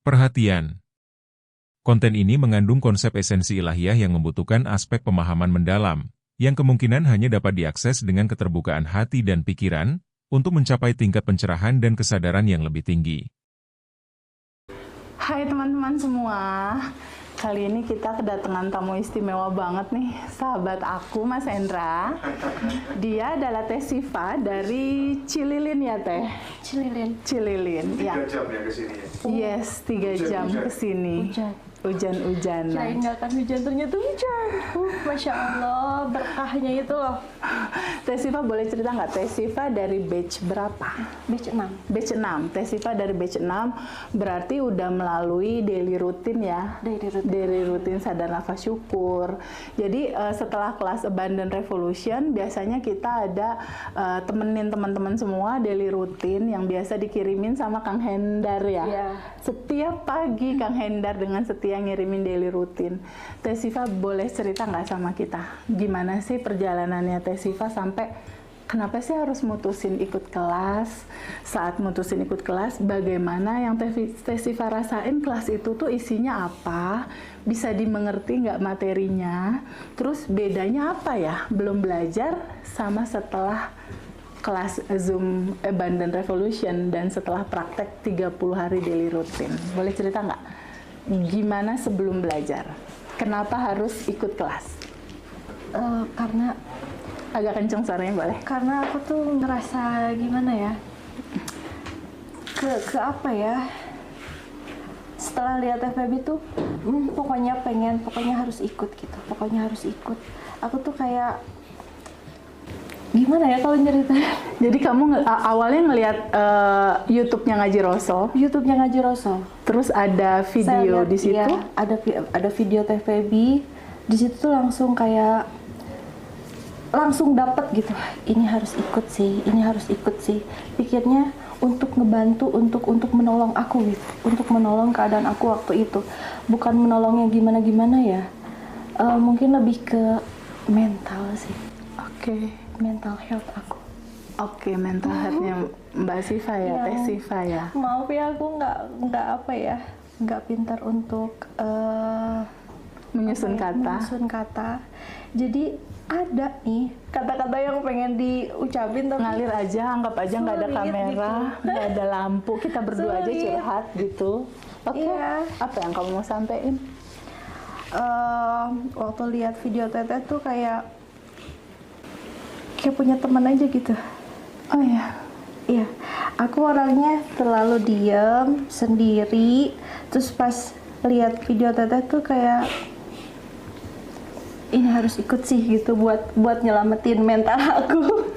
Perhatian. Konten ini mengandung konsep esensi ilahiyah yang membutuhkan aspek pemahaman mendalam, yang kemungkinan hanya dapat diakses dengan keterbukaan hati dan pikiran, untuk mencapai tingkat pencerahan dan kesadaran yang lebih tinggi. Hai teman-teman semua, kali ini kita kedatangan tamu istimewa banget nih, sahabat aku Mas Hendra. Dia adalah Teh Siva dari Cililin ya Teh? Cililin. 3 ya. jam ya kesini ya? Yes, 3 jam kesini. Hujan-hujanan. Kirain nggak akan hujan, ternyata hujan. Masya Allah, berkahnya itu loh. Teh Siva boleh cerita nggak? Teh Siva dari batch berapa? Batch 6. Batch 6. Teh Siva dari batch 6 berarti udah melalui daily rutin ya? Daily rutin sadar nafas syukur. Jadi setelah kelas Abundant Revolution biasanya kita ada temenin teman-teman semua daily rutin yang biasa dikirimin sama Kang Hendar ya? Iya. Setiap pagi Kang Hendar dengan setia ngirimin daily rutin. Teh Siva boleh cerita nggak sama kita? Gimana sih perjalanannya Teh Siva sampai kenapa sih harus mutusin ikut kelas? Saat mutusin ikut kelas, bagaimana yang Teh Siva rasain kelas itu tuh isinya apa? Bisa dimengerti nggak materinya? Terus bedanya apa ya? Belum belajar sama setelah kelas Zoom Abundant Revolution dan setelah praktek 30 hari daily rutin. Boleh cerita nggak? Gimana sebelum belajar? Kenapa harus ikut kelas? Karena Agak kenceng suaranya boleh? karena aku tuh ngerasa gimana ya? Ke apa ya? Setelah lihat FEB tuh, pokoknya harus ikut gitu. Pokoknya harus ikut. Aku tuh kayak gimana ya kalau nyeritain? Jadi kamu awalnya ngelihat YouTube-nya Ngaji Roso, YouTube-nya Ngaji Roso. terus ada Saya video lihat, di situ. iya, ada video Teh Febi. Di situ tuh langsung dapet gitu. Ini harus ikut sih. Pikirnya untuk ngebantu, untuk menolong aku gitu, untuk menolong keadaan aku waktu itu. Bukan menolongnya gimana ya. Mungkin lebih ke mental sih. Oke. Mental health aku. Oke, mental health-nya Mbak Siva ya, Iya. Teh Siva ya. Maaf ya, aku nggak pintar untuk Menyusun kata. menyusun kata. Jadi ada nih kata-kata yang pengen diucapin tapi Ngalir aja, anggap aja nggak ada Sulit kamera, gitu. nggak ada lampu, kita berdua aja Sulit. curhat gitu. Oke, Iya. apa yang kamu mau sampein? waktu lihat video Teteh tuh kayak punya teman aja gitu. Oh ya, Iya, aku orangnya terlalu diem sendiri. Terus pas lihat video Teteh tuh kayak ini harus ikut sih gitu buat nyelamatin mental aku.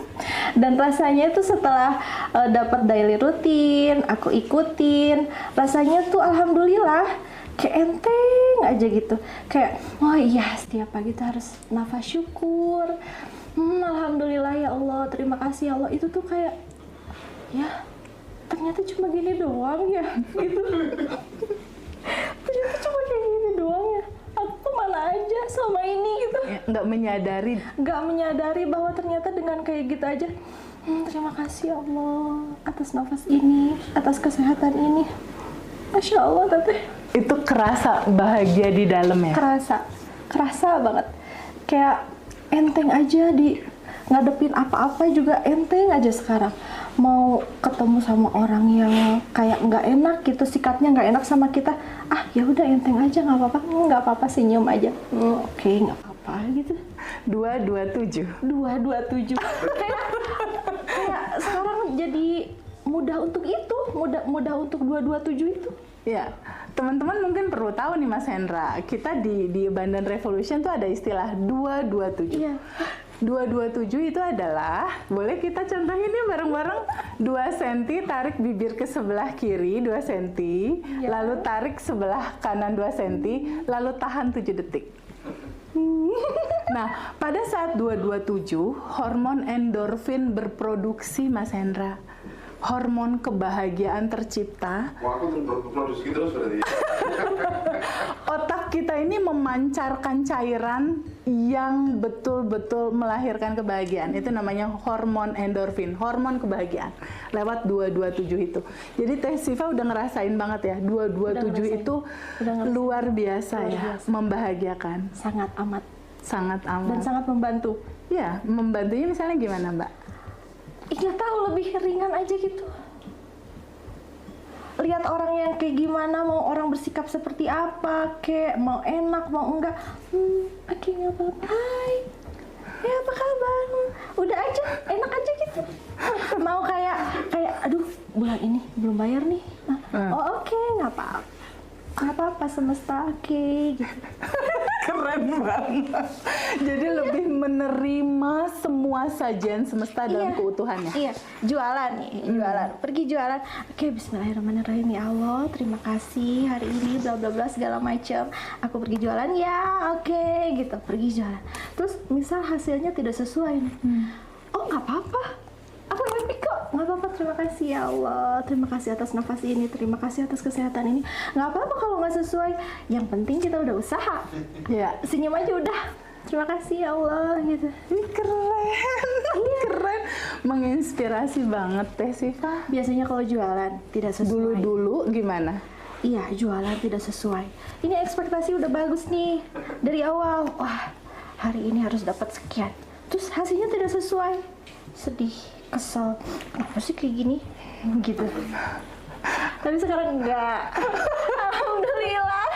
Dan rasanya tuh setelah dapat daily rutin, aku ikutin, rasanya tuh alhamdulillah kayak enteng aja gitu. Kayak oh iya setiap pagi tuh harus nafas syukur. Alhamdulillah ya Allah, terima kasih ya Allah. Itu tuh kayak ya ternyata cuma gini doang ya gitu. Ternyata cuma kayak gini doang ya. Aku kemana aja selama ini gitu. ya, nggak Menyadari bahwa ternyata dengan kayak gitu aja, terima kasih ya Allah atas nafas ini, atas kesehatan ini. Masya Allah Teteh. Itu kerasa bahagia di dalam ya? Kerasa banget. Kayak enteng aja di ngadepin apa-apa juga enteng aja sekarang. Mau ketemu sama orang yang kayak nggak enak gitu, sikapnya nggak enak sama kita, ya udah enteng aja, nggak apa-apa, senyum aja. Oke, nggak apa-apa gitu. 227. kayak sekarang jadi mudah untuk itu, mudah untuk 227 itu. Ya, teman-teman mungkin perlu tahu nih Mas Hendra, kita di Abundant Revolution tuh ada istilah 227. Iya. 227 itu adalah, boleh kita contohin nih bareng-bareng, 2 cm tarik bibir ke sebelah kiri 2 cm, Ya. lalu tarik sebelah kanan 2 cm, lalu tahan 7 detik. Nah, pada saat 227, hormon endorfin berproduksi Mas Hendra. hormon kebahagiaan tercipta. Wah, aku produksi terus berarti. Otak kita ini memancarkan cairan yang betul-betul melahirkan kebahagiaan. Itu namanya hormon endorfin, hormon kebahagiaan. Lewat 227 itu. Jadi Teh Siva udah ngerasain banget ya, 227 itu luar biasa ya, membahagiakan. Sangat amat. Sangat amat. Dan sangat membantu. Ya, membantunya misalnya gimana, Mbak? Nggak tahu, lebih ringan aja gitu. Lihat orang yang kayak gimana, mau orang bersikap seperti apa, kayak mau enak, mau enggak. Oke, nggak apa-apa. Hai, ya apa kabar? Udah aja, enak aja gitu. Mau kayak, aduh, bulan ini belum bayar nih. Oh oke, nggak apa-apa. Nggak apa-apa, semesta oke, gitu. Keren banget. Jadi lebih menerima semua sajian semesta dalam keutuhannya. Iya, jualan nih, jualan. Pergi jualan. Oke, bismillahirrahmanirrahim, ya Allah, terima kasih hari ini bla bla bla segala macam. Aku pergi jualan ya, oke, gitu. Pergi jualan. Terus misal hasilnya tidak sesuai nih. Oh, nggak apa-apa. Aku happy kok, nggak apa-apa, terima kasih ya Allah, terima kasih atas nafas ini, terima kasih atas kesehatan ini. Nggak apa-apa kalau nggak sesuai, yang penting kita udah usaha. Ya, Senyum aja udah, terima kasih ya Allah, gitu. ini keren, keren, menginspirasi banget Teh Siva. Biasanya kalau jualan tidak sesuai. Dulu gimana? Iya, jualan tidak sesuai. Ini ekspektasi udah bagus nih dari awal. Wah, hari ini harus dapat sekian. Terus hasilnya tidak sesuai. Sedih, kesel. Kenapa sih kayak gini? Gitu. Tapi sekarang enggak. Alhamdulillah.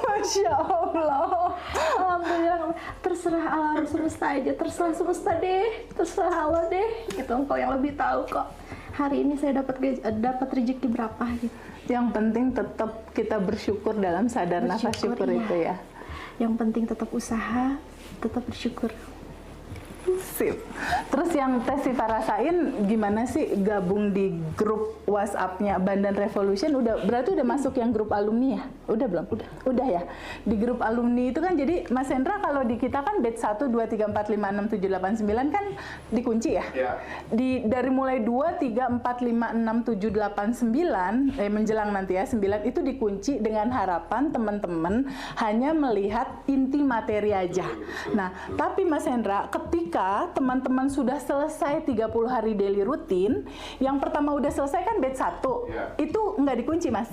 Masya Allah. Alhamdulillah. Terserah alam semesta aja. Terserah semesta deh. Terserah Allah deh. Gitu. Engkau yang lebih tahu kok. Hari ini saya dapat rezeki berapa gitu. Yang penting tetap kita bersyukur dalam sadar nafas syukur iya. itu ya. Yang penting tetap usaha, tetap bersyukur. Sip. Terus yang Teh Siva rasain gimana sih gabung di grup WhatsApp-nya Bandan Revolution? Berarti udah masuk yang grup alumni ya? Udah belum? Udah ya. Di grup alumni itu kan jadi Mas Hendra kalau di kita kan batch 1 2 3 4 5 6 7 8 9 kan dikunci ya? Iya. Dari mulai 2 3 4 5 6 7 8 9 menjelang nanti ya 9 itu dikunci dengan harapan teman-teman hanya melihat inti materi aja. Nah, tapi Mas Hendra ketika teman-teman sudah selesai 30 hari daily rutin, yang pertama udah selesai kan batch 1, itu nggak dikunci Mas.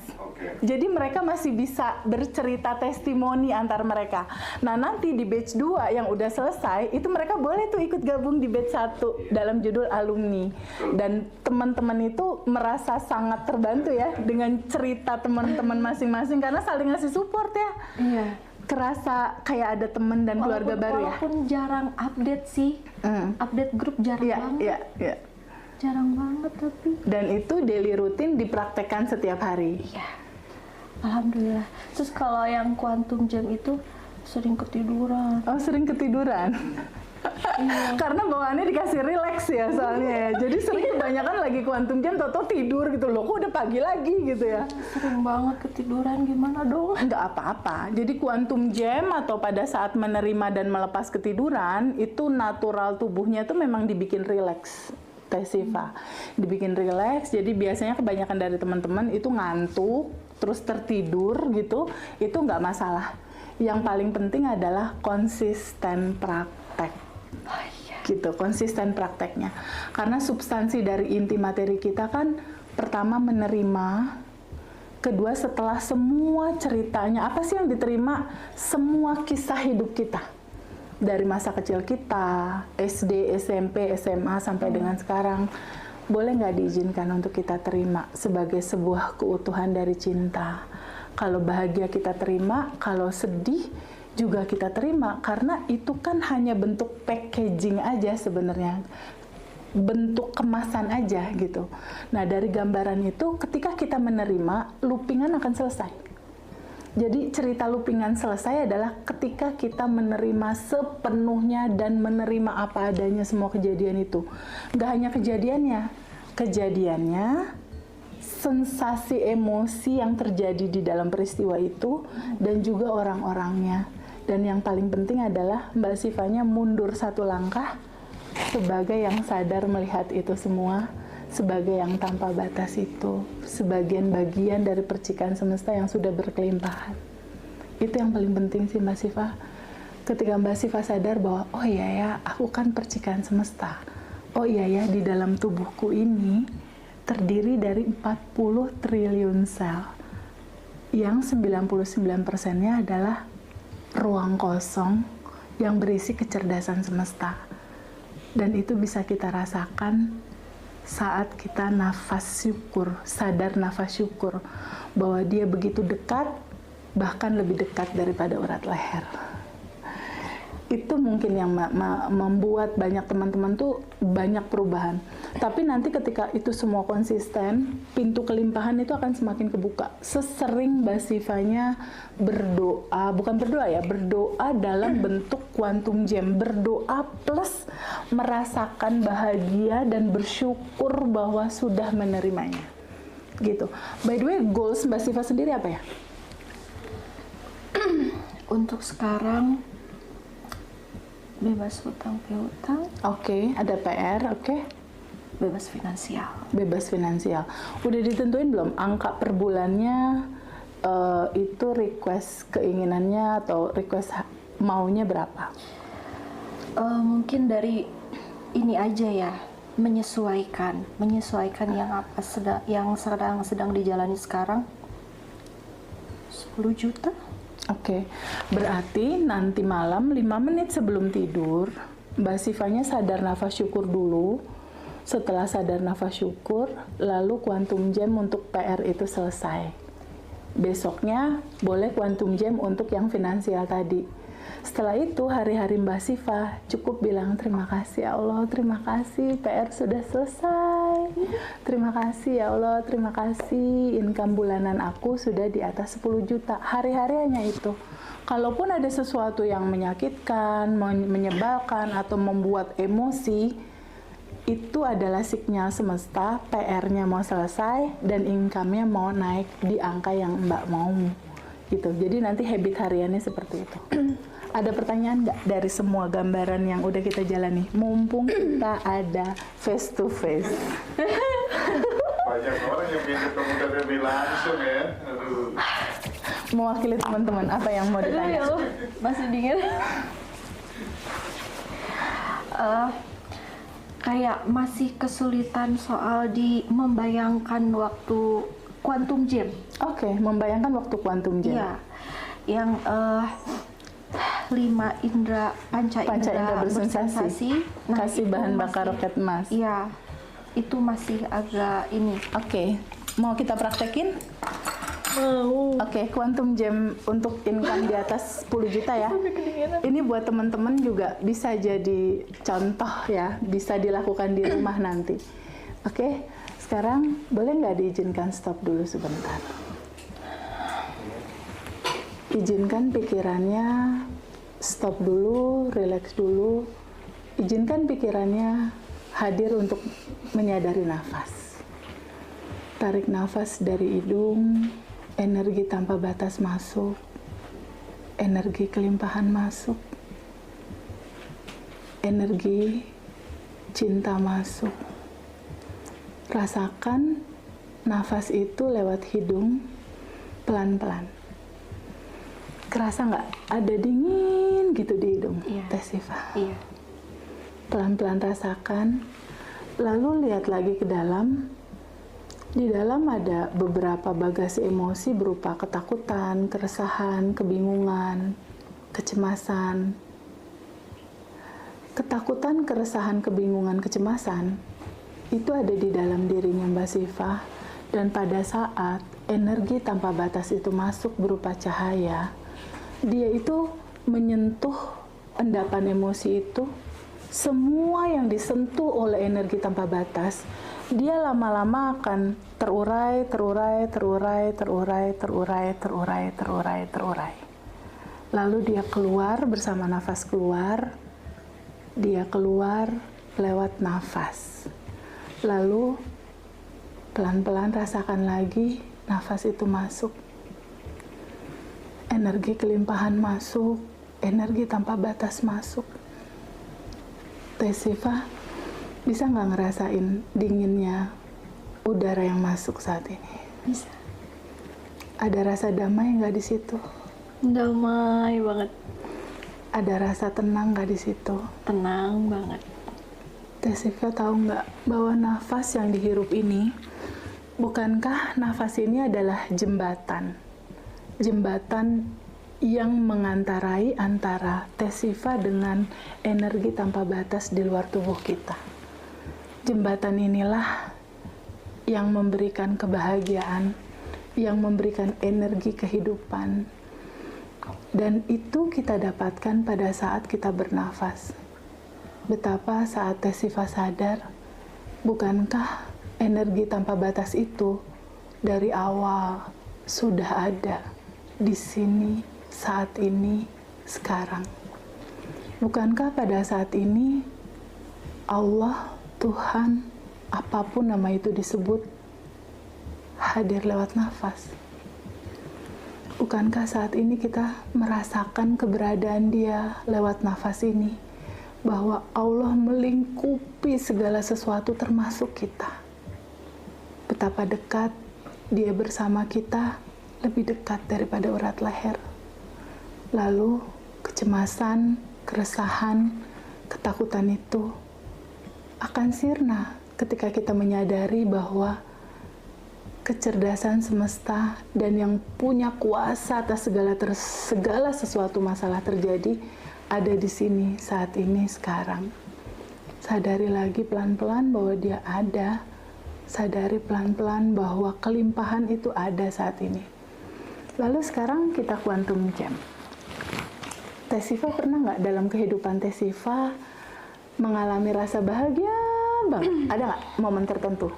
Jadi mereka masih bisa bercerita testimoni antar mereka. Nah nanti di batch 2 yang udah selesai, itu mereka boleh tuh ikut gabung di batch 1 dalam judul alumni. Dan teman-teman itu merasa sangat terbantu ya dengan cerita teman-teman masing-masing karena saling ngasih support ya. Iya. Kerasa kayak ada teman dan keluarga baru ya. Walaupun jarang update sih, update grup jarang banget. Iya. Jarang banget tapi. Dan itu daily rutin dipraktekkan setiap hari. Iya. Alhamdulillah. Terus kalau yang quantum jam itu sering ketiduran. Oh, sering ketiduran. Karena bawaannya dikasih relax ya soalnya ya. Jadi sering kebanyakan lagi quantum jam toto tidur gitu loh. Kok udah pagi lagi gitu ya. Sering banget ketiduran, gimana dong? Enggak apa-apa. Jadi quantum jam atau pada saat menerima dan melepas ketiduran itu natural tubuhnya tuh memang dibikin relax. Teh Siva dibikin relax. Jadi biasanya kebanyakan dari teman-teman itu ngantuk terus tertidur gitu. Itu nggak masalah. Yang paling penting adalah konsisten praktek. Gitu, konsisten prakteknya. Karena substansi dari inti materi kita kan pertama menerima, kedua setelah semua ceritanya, apa sih yang diterima? Semua kisah hidup kita. Dari masa kecil kita, SD, SMP, SMA sampai dengan sekarang, boleh nggak diizinkan untuk kita terima sebagai sebuah keutuhan dari cinta. Kalau bahagia kita terima, kalau sedih juga kita terima, karena itu kan hanya bentuk packaging aja sebenarnya, bentuk kemasan aja gitu. Nah dari gambaran itu ketika kita menerima, loopingan akan selesai. Jadi cerita loopingan selesai adalah ketika kita menerima sepenuhnya dan menerima apa adanya semua kejadian itu. Nggak hanya kejadiannya, sensasi emosi yang terjadi di dalam peristiwa itu, dan juga orang-orangnya. Dan yang paling penting adalah Mbak Sivanya mundur satu langkah sebagai yang sadar melihat itu semua, sebagai yang tanpa batas itu, sebagian bagian dari percikan semesta yang sudah berkelimpahan. Itu yang paling penting sih Mbak Siva. Ketika Mbak Siva sadar bahwa, oh iya ya, aku kan percikan semesta. Oh iya ya, di dalam tubuhku ini terdiri dari 40 triliun sel, yang 99%-nya adalah ruang kosong yang berisi kecerdasan semesta. Dan itu bisa kita rasakan saat kita nafas syukur, sadar nafas syukur, bahwa dia begitu dekat, bahkan lebih dekat daripada urat leher. Itu mungkin yang membuat banyak teman-teman tuh banyak perubahan. Tapi nanti ketika itu semua konsisten, pintu kelimpahan itu akan semakin kebuka. Sesering Mbak Sivanya berdoa, bukan berdoa ya, berdoa dalam bentuk quantum gem, berdoa plus merasakan bahagia dan bersyukur bahwa sudah menerimanya. Gitu. By the way, goals Mbak Siva sendiri apa ya? Untuk sekarang bebas hutang piutang. Oke, ada PR, oke. Bebas finansial. Bebas finansial. Udah ditentuin belum angka per bulannya, itu request keinginannya atau request maunya berapa? Mungkin dari ini aja ya, menyesuaikan yang apa sedang dijalani sekarang. 10 juta. Oke, berarti nanti malam 5 menit sebelum tidur, Mbak Sivanya sadar nafas syukur dulu. Setelah sadar nafas syukur, lalu quantum gem untuk PR itu selesai. Besoknya boleh quantum gem untuk yang finansial tadi. Setelah itu hari-hari Mbak Siva cukup bilang terima kasih ya Allah, terima kasih PR sudah selesai. Terima kasih ya Allah, terima kasih income bulanan aku sudah di atas 10 juta. Hari-hari hanya itu. Kalaupun ada sesuatu yang menyakitkan, menyebalkan atau membuat emosi, itu adalah sinyal semesta PR-nya mau selesai dan income-nya mau naik di angka yang Mbak mau. Gitu. Jadi nanti habit hariannya seperti itu. Ada pertanyaan nggak dari semua gambaran yang udah kita jalani? Mumpung kita ada face to face. Banyak orang yang ingin ketemu Debbie langsung ya. Aduh. Mewakili teman-teman, apa yang mau ditanya? Aduh, masih dingin. Kayak masih kesulitan soal membayangkan waktu quantum gem. Oke, membayangkan waktu quantum gem. Iya, yang 5 indera panca indera bersensasi. Kasih bahan bakar roket emas. Iya, itu masih agak ini. Oke, mau kita praktekin? Mau. Oke, quantum gem untuk income di atas 10 juta ya. Ini buat teman-teman juga bisa jadi contoh ya, bisa dilakukan di rumah nanti. Oke, sekarang boleh nggak diizinkan stop dulu sebentar? Izinkan pikirannya stop dulu, relax dulu. Izinkan pikirannya hadir untuk menyadari nafas. Tarik nafas dari hidung, energi tanpa batas masuk, energi kelimpahan masuk, energi cinta masuk. Rasakan nafas itu lewat hidung pelan-pelan. Kerasa nggak ada dingin gitu di hidung? Iya. Teh Siva. Iya. Pelan-pelan rasakan, lalu lihat lagi ke dalam. Di dalam ada beberapa bagasi emosi berupa ketakutan, keresahan, kebingungan, kecemasan. Ketakutan, keresahan, kebingungan, kecemasan itu ada di dalam dirinya Mbak Siva. Dan pada saat energi tanpa batas itu masuk berupa cahaya, dia itu menyentuh endapan emosi itu. Semua yang disentuh oleh energi tanpa batas, dia lama-lama akan terurai. Lalu dia keluar bersama nafas keluar. Dia keluar lewat nafas. Lalu pelan-pelan rasakan lagi nafas itu masuk. Energi kelimpahan masuk, energi tanpa batas masuk. Teh Siva, bisa nggak ngerasain dinginnya udara yang masuk saat ini? Bisa. Ada rasa damai nggak di situ? Damai banget. Ada rasa tenang nggak di situ? Tenang banget. Teh Siva tahu nggak bahwa nafas yang dihirup ini, bukankah nafas ini adalah jembatan? Jembatan yang mengantarai antara Teh Siva dengan energi tanpa batas di luar tubuh kita. Jembatan inilah yang memberikan kebahagiaan, yang memberikan energi kehidupan, dan itu kita dapatkan pada saat kita bernafas. Betapa saat Teh Siva sadar, bukankah energi tanpa batas itu dari awal sudah ada di sini, saat ini, sekarang. Bukankah pada saat ini Allah, Tuhan, apapun nama itu disebut, hadir lewat nafas? Bukankah saat ini kita merasakan keberadaan Dia lewat nafas ini? Bahwa Allah melingkupi segala sesuatu termasuk kita. Betapa dekat Dia bersama kita, lebih dekat daripada urat leher. Lalu kecemasan, keresahan, ketakutan itu akan sirna ketika kita menyadari bahwa kecerdasan semesta dan yang punya kuasa atas segala sesuatu masalah terjadi ada di sini, saat ini, sekarang. Sadari lagi pelan-pelan bahwa Dia ada. Sadari pelan-pelan bahwa kelimpahan itu ada saat ini. Lalu sekarang kita quantum jam. Teh Siva pernah nggak dalam kehidupan Teh Siva mengalami rasa bahagia banget? Ada nggak momen tertentu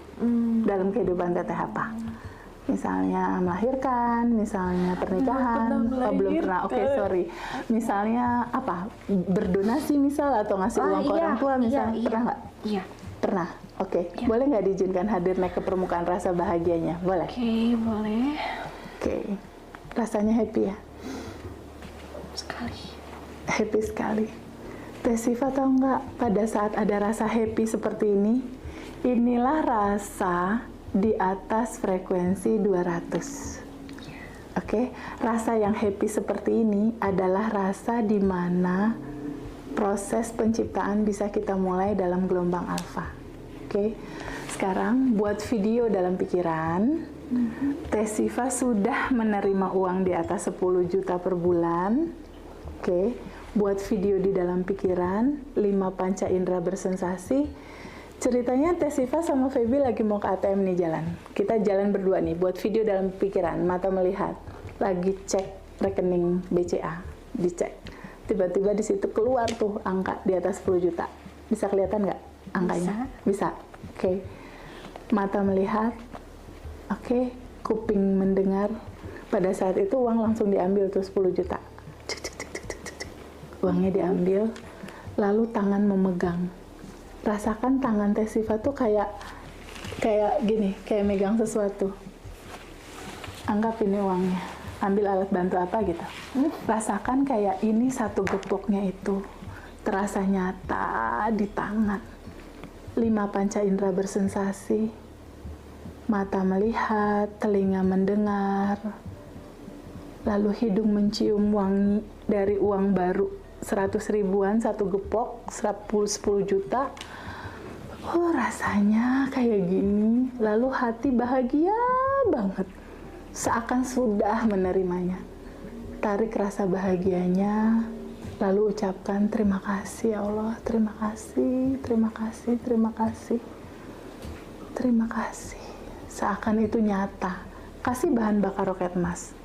dalam kehidupan Teteh apa? Misalnya melahirkan, misalnya pernikahan, belum pernah. Oke, sorry. Misalnya apa? Berdonasi misal atau ngasih uang ke orang tua misalnya, pernah nggak? Iya. Pernah. Oke. Boleh nggak diizinkan hadir naik ke permukaan rasa bahagianya? Boleh. Oke, boleh. Oke. Rasanya happy ya? Sekali. Happy sekali. Teh Siva tahu nggak, pada saat ada rasa happy seperti ini, inilah rasa di atas frekuensi 200. Oke, rasa yang happy seperti ini adalah rasa di mana proses penciptaan bisa kita mulai dalam gelombang alfa. Oke, sekarang buat video dalam pikiran. Teh Siva sudah menerima uang di atas 10 juta per bulan. Oke, buat video di dalam pikiran, 5 panca indera bersensasi. Ceritanya Teh Siva sama Feby lagi mau ke ATM nih jalan. Kita jalan berdua nih, buat video dalam pikiran, mata melihat. Lagi cek rekening BCA, dicek. Tiba-tiba di situ keluar tuh angka di atas 10 juta. Bisa kelihatan nggak angkanya? Bisa. Oke. Mata melihat. Oke. Kuping mendengar. Pada saat itu uang langsung diambil tuh 10 juta. Uangnya diambil, lalu tangan memegang. Rasakan tangan Teh Siva tuh kayak gini, kayak megang sesuatu. Anggap ini uangnya. Ambil alat bantu apa gitu. Rasakan kayak ini satu gepoknya itu terasa nyata di tangan. 5 panca indera bersensasi. Mata melihat, telinga mendengar. Lalu hidung mencium wangi dari uang baru. 100 ribuan, satu gepok, 10 juta. Oh, rasanya kayak gini. Lalu hati bahagia banget. Seakan sudah menerimanya. Tarik rasa bahagianya. Lalu ucapkan terima kasih ya Allah. Terima kasih, terima kasih, terima kasih. Terima kasih. Seakan itu nyata. Kasih bahan bakar roket emas.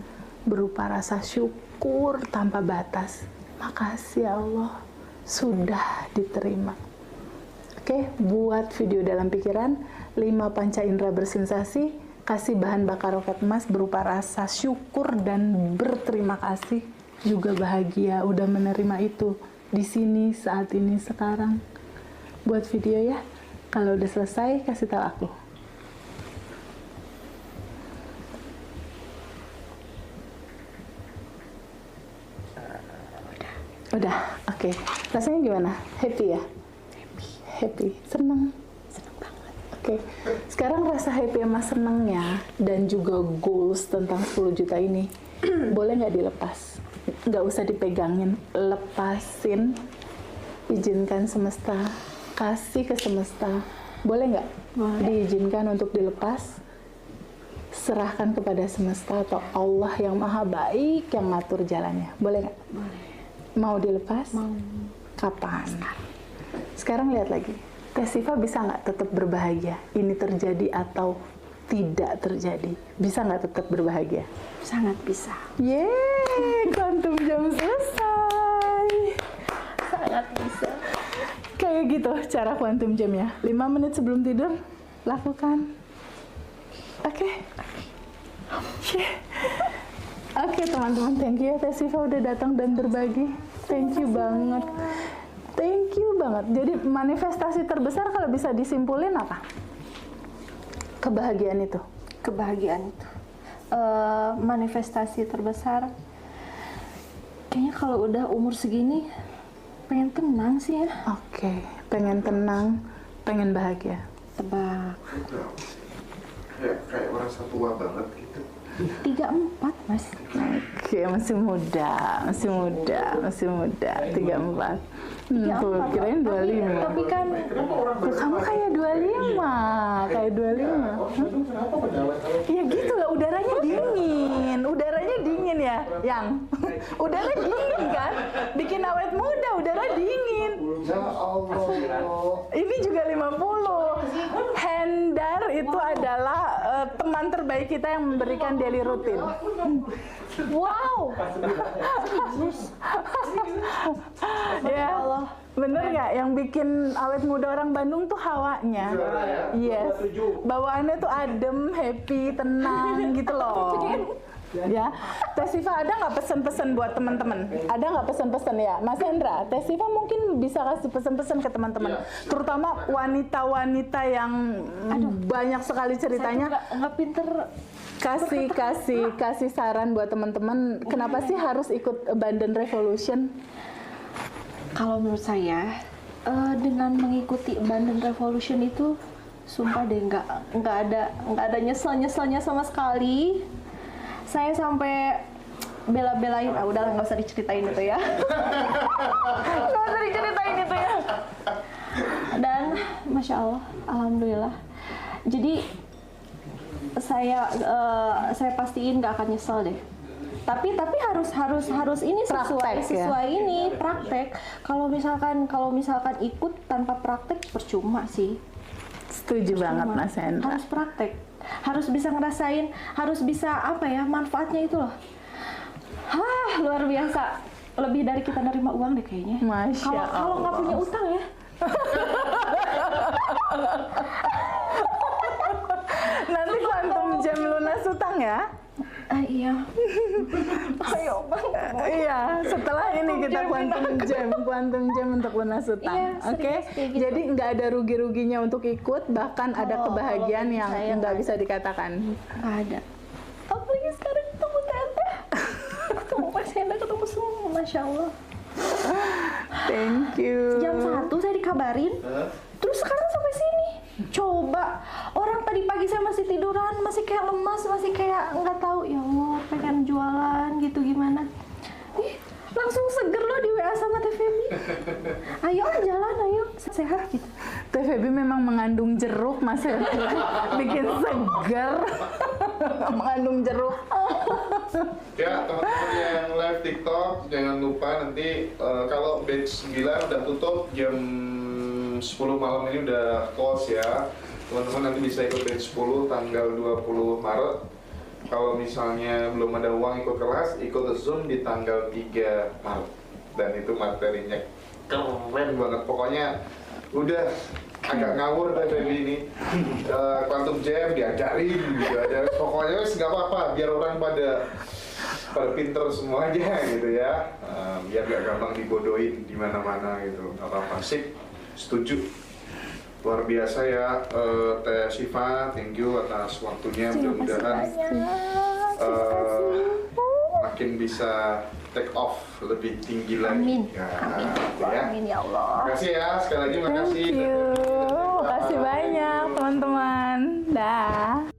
Berupa rasa syukur tanpa batas. Makasih ya Allah, sudah diterima. Oke, buat video dalam pikiran, 5 panca indera bersensasi, kasih bahan bakar roket emas berupa rasa syukur dan berterima kasih, juga bahagia udah menerima itu di sini, saat ini, sekarang. Buat video ya, kalau udah selesai kasih tahu aku. Udah, oke. Rasanya gimana? Happy ya? Happy. Happy. Seneng? Seneng banget. Oke. Sekarang rasa happy sama senangnya dan juga goals tentang 10 juta ini boleh nggak dilepas? Nggak usah dipegangin, lepasin, izinkan semesta, kasih ke semesta. Boleh nggak? Diizinkan untuk dilepas, serahkan kepada semesta atau Allah yang maha baik yang ngatur jalannya. Boleh nggak? Boleh. Mau dilepas? Mau. Kapan? Sekarang lihat lagi. Teh Siva bisa nggak tetap berbahagia? Ini terjadi atau tidak terjadi? Bisa nggak tetap berbahagia? Sangat bisa. Yeay, kuantum jam selesai. Sangat bisa. Kayak gitu cara kuantum jamnya. 5 menit sebelum tidur, lakukan. Oke. Oke teman-teman, thank you ya Teh Siva udah datang dan berbagi. Thank you banget. Thank you banget. Jadi manifestasi terbesar kalau bisa disimpulin apa? Kebahagiaan itu. Kebahagiaan itu. Manifestasi terbesar. Kayaknya kalau udah umur segini, pengen tenang sih ya. Oke, pengen tenang, pengen bahagia. Tebak. Kayak merasa tua banget gitu. 34 mas. Oke, masih muda, masih muda, masih muda. 34. Tuh, kirain 25. Tapi kan Tuh, kamu kayak 25, kayak 25. Ya gitu lah, udaranya dingin ya, yang udara dingin kan, bikin awet muda, udara dingin. Ya Allah. Ini juga 50. Hendar itu adalah teman terbaik kita yang memberikan daily rutin. Wow. Ya, bener nggak? Yang bikin awet muda orang Bandung tuh hawanya. Yes. Bawaannya tuh adem, happy, tenang gitu loh. Ya, Teh Siva ada nggak pesan-pesan buat teman-teman? Ada nggak pesan-pesan ya, Mas Hendra? Teh Siva mungkin bisa kasih pesan-pesan ke teman-teman, terutama wanita-wanita yang banyak sekali ceritanya. nggak pinter. Kasih saran buat teman-teman. Kenapa sih harus ikut Abundant Revolution? Kalau menurut saya, dengan mengikuti Abundant Revolution itu, sumpah deh nggak ada nyesel-nyeselnya sama sekali. Saya sampai bela-belain, udahlah nggak usah diceritain itu ya. Nggak usah diceritain itu ya. Dan Masya Allah, Alhamdulillah. Jadi saya pastiin nggak akan nyesel deh. Tapi harus ini sesuai ini praktek. Kalau misalkan ikut tanpa praktek percuma sih. Setuju banget Mas Hendra. Harus praktek, harus bisa ngerasain, harus bisa manfaatnya itu loh. Luar biasa. Lebih dari kita nerima uang deh kayaknya. Masya Allah. Kalau nggak punya utang ya. Nanti kuantum jam lunas utang ya. Iya. Ayo bang. Iya, setelah ini kita kuantum jam untuk lunas utang. Iya, Oke. gitu. Jadi nggak ada rugi-ruginya untuk ikut, bahkan ada kebahagiaan yang nggak bisa dikatakan. Nggak ada. Apalagi sekarang ketemu Tante, ketemu Mas Hendra, ketemu semua, Masya Allah. Thank you. Jam 1 saya dikabarin, terus sekarang sampai sini. Coba, orang tadi pagi saya masih tiduran, masih kayak lemas, masih kayak nggak tahu, ya Allah, pengen jualan gitu gimana. Langsung seger loh di WA sama Teh Feby. Ayo jalan, ayo, sehat gitu. Teh Feby memang mengandung jeruk, Mas Hendra. Bikin segar. Mengandung jeruk. Ya, teman-teman yang live TikTok, jangan lupa nanti kalau batch 9 udah tutup jam 10 malam ini udah close ya. Teman-teman nanti bisa ikut batch 10 tanggal 20 Maret. Kalau misalnya belum ada uang ikut kelas, ikut Zoom di tanggal 3 Maret. Dan itu materinya keren banget. Pokoknya udah agak ngawur dari ini. Quantum Jam diajarin gitu aja. Pokoknya nggak apa-apa, biar orang pada pinter semua aja gitu ya. Biar gak gampang dibodohin di mana-mana gitu. Nggak apa-apa, sip. Setuju. Luar biasa ya, Teh Siva, thank you atas waktunya. Mudah-mudahan makin bisa take off lebih tinggi lagi. Amin. Ya, Amin. ya. Amin ya Allah. Makasih ya, sekali lagi makasih. Thank you. Makasih banyak. teman-teman. Dah.